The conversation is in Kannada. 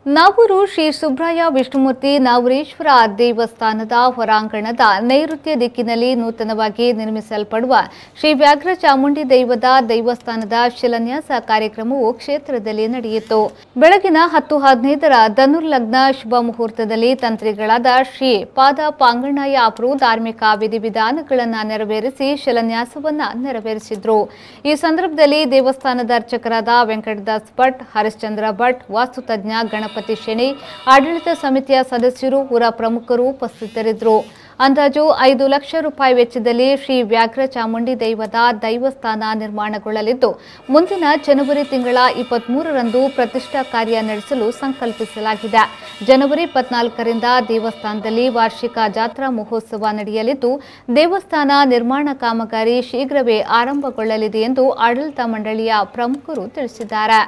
ನಾವೂರು ಶ್ರೀ ಸುಬ್ರಾಯ ವಿಷ್ಣುಮೂರ್ತಿ ನಾವೂರೇಶ್ವರ ದೇವಸ್ಥಾನದ ಹೊರಾಂಗಣದ ನೈಋತ್ಯ ದಿಕ್ಕಿನಲ್ಲಿ ನೂತನವಾಗಿ ನಿರ್ಮಿಸಲ್ಪಡುವ ಶ್ರೀ ವ್ಯಾಘ್ರ ಚಾಮುಂಡಿ ದೈವದ ದೇವಸ್ಥಾನದ ಶಿಲಾನ್ಯಾಸ ಕಾರ್ಯಕ್ರಮವು ಕ್ಷೇತ್ರದಲ್ಲಿ ನಡೆಯಿತು. ಬೆಳಗಿನ 10:15ರ ಧನುರ್ಲಗ್ನ ಶುಭ ಮುಹೂರ್ತದಲ್ಲಿ ತಂತ್ರಿಗಳಾದ ಶ್ರೀ ಪಾದ ಪಾಂಗಣ್ಣಯ್ಯ ಅವರು ಧಾರ್ಮಿಕ ವಿಧಿವಿಧಾನಗಳನ್ನು ನೆರವೇರಿಸಿ ಶಿಲಾನ್ಯಾಸವನ್ನ ನೆರವೇರಿಸಿದರು. ಈ ಸಂದರ್ಭದಲ್ಲಿ ದೇವಸ್ಥಾನದ ಅರ್ಚಕರಾದ ವೆಂಕಟದಾಸ್ ಭಟ್, ಹರಿಶ್ಚಂದ್ರ ಭಟ್, ವಾಸ್ತುತಜ್ಞ ಗಣಪತಿ ಶೆಣೈ, ಆಡಳಿತ ಸಮಿತಿಯ ಸದಸ್ಯರು, ಊರ ಪ್ರಮುಖರು ಉಪಸ್ಥಿತರಿದ್ದರು. ಅಂದಾಜು 5 ಲಕ್ಷ ರೂಪಾಯಿ ವೆಚ್ಚದಲ್ಲಿ ಶ್ರೀ ವ್ಯಾಘ್ರ ಚಾಮುಂಡಿ ದೈವದ ದೈವಸ್ಥಾನ ನಿರ್ಮಾಣಗೊಳ್ಳಲಿದ್ದು, ಮುಂದಿನ ಜನವರಿ ತಿಂಗಳ 23ರಂದು ಪ್ರತಿಷ್ಠಾ ಕಾರ್ಯ ನಡೆಸಲು ಸಂಕಲ್ಪಿಸಲಾಗಿದೆ. ಜನವರಿ 24ರಿಂದ ದೇವಸ್ಥಾನದಲ್ಲಿ ವಾರ್ಷಿಕ ಜಾತ್ರಾ ಮಹೋತ್ಸವ ನಡೆಯಲಿದ್ದು, ದೇವಸ್ಥಾನ ನಿರ್ಮಾಣ ಕಾಮಗಾರಿ ಶೀಘ್ರವೇ ಆರಂಭಗೊಳ್ಳಲಿದೆ ಎಂದು ಆಡಳಿತ ಮಂಡಳಿಯ ಪ್ರಮುಖರು ತಿಳಿಸಿದ್ದಾರೆ.